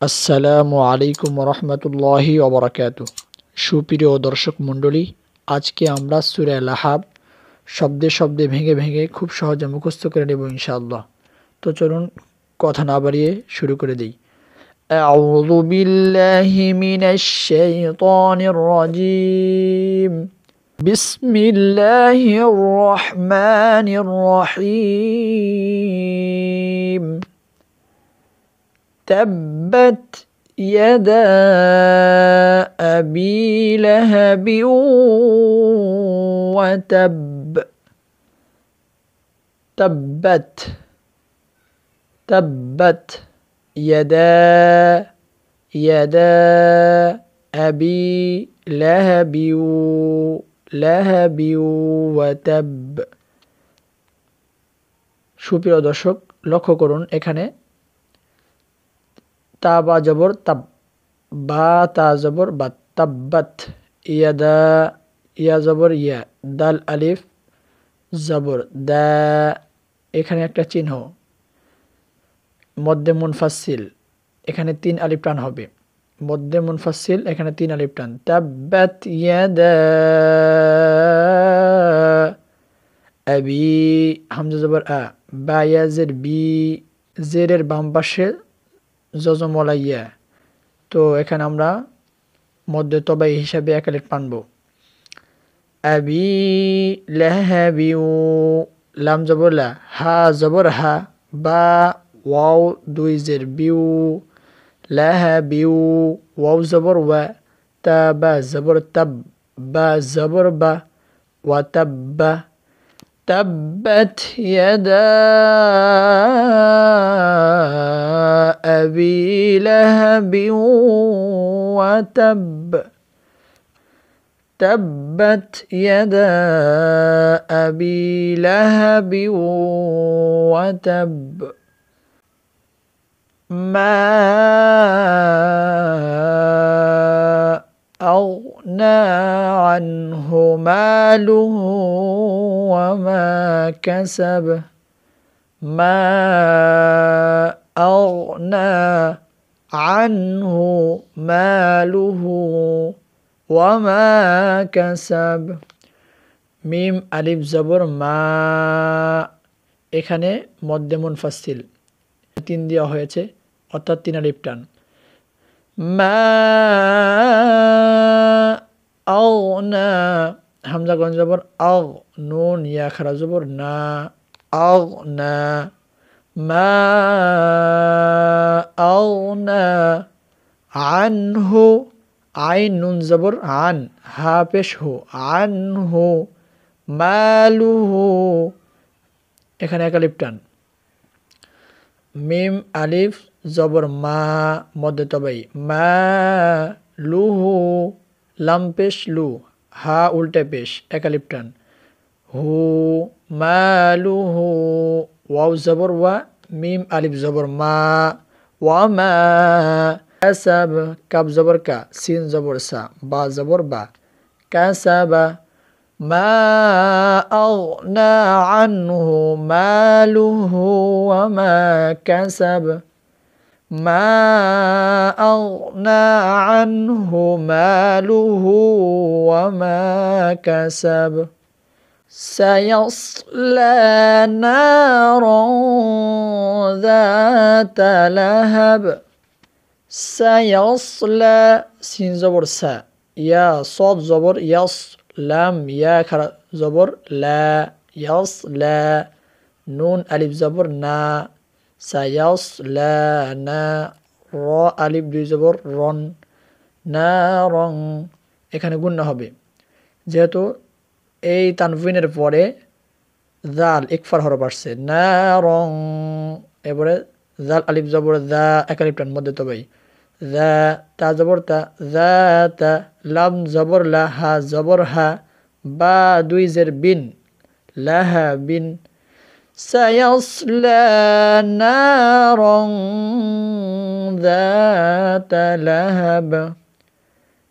আসসালামু আলাইকুম রহমতুল্লাহি ওবরাকাতু। সুপ্রিয় দর্শক মণ্ডলী, আজকে আমরা সূরা লাহাব শব্দে শব্দে ভেঙে ভেঙে খুব সহজে মুখস্থ করে নেব ইনশাআল্লাহ। তো চলুন কথা না বাড়িয়ে শুরু করে দিই। আউযু বিল্লাহি মিনাশ শাইতানির রাজিম। বিসমিল্লাহির রহমানির রহিম। تبت يدا أبي لهب وتب. تبت تبت يدا أبي لهب وتب। সুপ্রিয় দর্শক, লক্ষ্য করুন, এখানে তা বা জবর তাব, বা তা জবর বা, তাব্বাত। ইয়াদা, ইয়া জবর ইয়া, দাল আলিফ জবর দা। এখানে একটা চিহ্ন মধ্যে মুনফাসিল, এখানে 3 আলিফ টান হবে। মধ্যে মুনফাসিল, এখানে 3 আলিফ টান। তাব্বাত ইয়াদা আবি, হামজা জবর আ, বা ইয়াজের বি, জেরের বাম পাশে জজমলাইয়া। তো এখানে আমরা মধ্যে তবাই হিসাবে 1 আলিফ টানবো। আবি লাহাবিউ, লাম জবর লা, হা জবর হা, বা ওয়াও 2 জের বিউ, লাহাবিউ, ওয়াও জবর ওয়া, তা বা জবর তাব, বা জবর বা, ওয়া তাব্বা। تبت يدا أبي لهب وتب. تبت يدا أبي لهب وتب. ما أغنى عنه ماله وما كسب. ما أغنى عنه ماله وما كسب. মিম আলিফ জবর মা, এখানে মধ্যে মুনফাসিল 3 দেওয়া হয়েছে, অর্থাৎ 3 আলিফ টান। মা আগনা, হামজা গন জবর আগ, নুন ইয়া খারা জবর না, আগনা। মা আগনা আনহু, আইন নুন জবর আন, হা পেশ হু, আনহু। মালুহু, এখানে 1 আলিফ টান। মিম আলিফ জবর মা, মধ্যে তবাই, মা লুহু, লাম পেশ লু, হা উল্টে পেশ, 1 আলিফ টান। হু মালুহু, ওয়াও জবর ওয়া, মিম আলিফ জবর মা, ওয়া মা কাসাব, কাব জবর কা, সিন জবর সা, বা জবর বা, কাসাবা। ما أغنى عنه ماله وما كسب. ما أغنى عنه ماله وما كسب. سيصلى نارا ذات لهب. سيصلى، سين زبر سا، يا صاد زبر يص، লাম ইয়া খারা জবর লা, ইয়াসলা, নুন আলিফ জবর না, সায়াসলা না, র আলিফ 2 জবর রন, না রং। এখানে গুণনা হবে, যেহেতু এই তানভিনের পরে জাল ইকফার হরফ আসছে, না রং। এবারে জাল আলিফ জবর দা, 1 আলিফ টান, মধ্যে তবাই, ذا তা জবর তা, ذات, লাম জবর লা, হা জবর হা, বা 2 জের বিন, লাহা বিন। سيصلى نارا ذات لهب.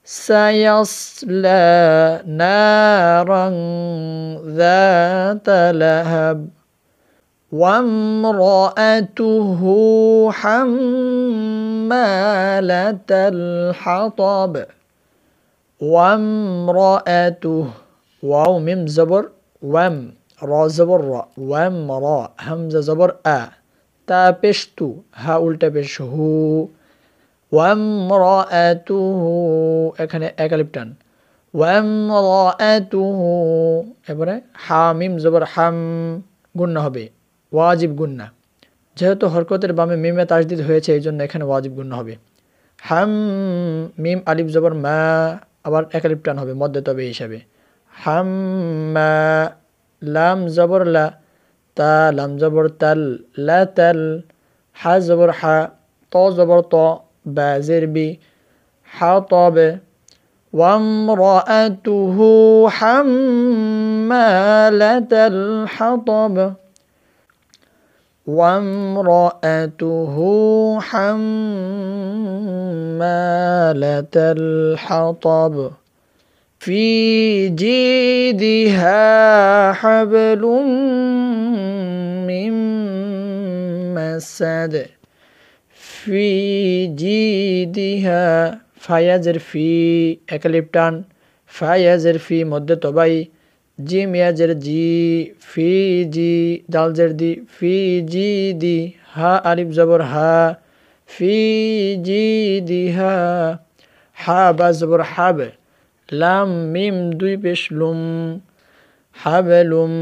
سيصلى نارا ذات لهب. ওয়ামরাআতুহু হাম্মালাতাল হাতাব ওয়ামরাআতুহু ওয়াও মিম জবর ওয়াম র জবর র ওয়াম র হামজা জবর আ তা পেশ তু হা উল্টা পেশ হু ওয়ামরাআতুহু এখানে এক আলিফ টান ওয়ামরাআতুহু এবারে হা মিম জবর হাম গুন্না হবে ওয়াজিব গুন্না যেহেতু হরকতের বামে মিমে তাসদিদ হয়েছে এই জন্য এখানে ওয়াজিব গুন্না হবে হাম মিম আলিফ জবর মা আবার এক আলিফ টান হবে মধ্যে তবে হিসাবে হাম্মা লাম জবর লা তা লাম জবর তাল লা তাল হা জবর হা ত জবর ত বা জের বি হা তবে وامرأته حمالة الحطب وامرأته حمالة الحطب في جيدها حبل من مسد في جيدها ফায়াজের ফি একালিপ টান ফায়াজের ফি মধ্যে তবাই জিম ইয়াজের জি ফি জি দালজের দি ফি জি দি হা আলিফ জবর হা ফি জি দি হা বা জবর হাব লাম মিম দুই পেশ লুম হাবেলুম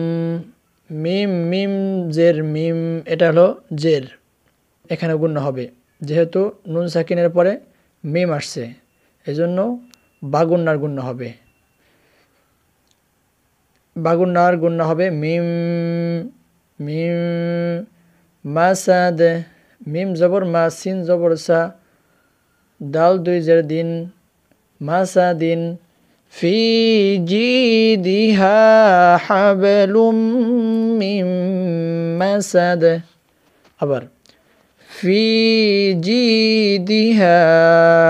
মিম মিম জের মিম এটা হলো জের এখানে গুণ্য হবে যেহেতু নুন সাকিনের পরে মিম আসছে এজন্য বাগুন্নার গুণ্য হবে মিম মিম মাসাদ মিম জবর মা সিন জবর সা দাল দুই জের দিন মাসাদিন ফি জিদিহা হাবলুম মিম মাসাদ আবার في جيدها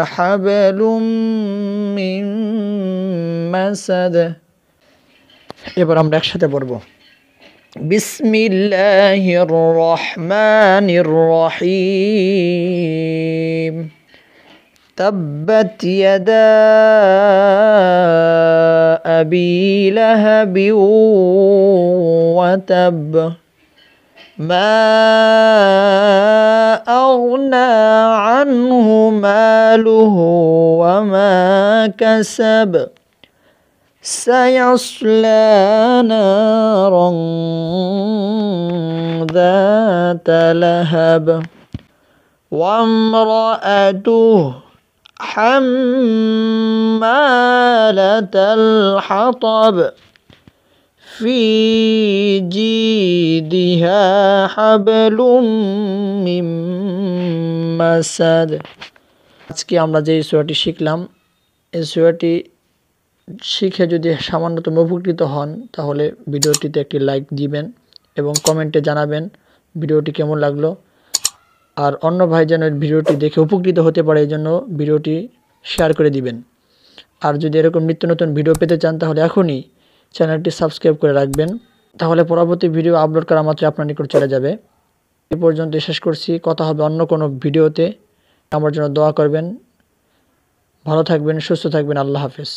حبل من مسد এবার আমরা একসাথে পড়ব বিসমিল্লাহির রহমানির রহিম তাব্বাত ইয়াদা আবি লাহাবি ওয়া তাব ما أغنى عنه ماله وما كسب سيصلى نارا ذات لهب وامرأته حمالة الحطب في جيدها حبل من مسد আজকে আমরা যে সূরাটি শিখলাম এই সূরাটি শিখে যদি সামান্যতম উপকৃত হন তাহলে ভিডিওটিতে একটি লাইক দিবেন এবং কমেন্টে জানাবেন ভিডিওটি কেমন লাগলো আর অন্য ভাই যেন ভিডিওটি দেখে উপকৃত হতে পারে এই জন্য ভিডিওটি শেয়ার করে দিবেন আর যদি এরকম নিত্য নতুন ভিডিও পেতে চান তাহলে এখনই চ্যানেলটি সাবস্ক্রাইব করে রাখবেন তাহলে পরবর্তী ভিডিও আপলোড করা মাত্র আপনার নিকট চলে যাবে এই পর্যন্ত শেষ করছি কথা হবে অন্য কোনো ভিডিওতে আমার জন্য দোয়া করবেন ভালো থাকবেন সুস্থ থাকবেন আল্লাহ হাফেজ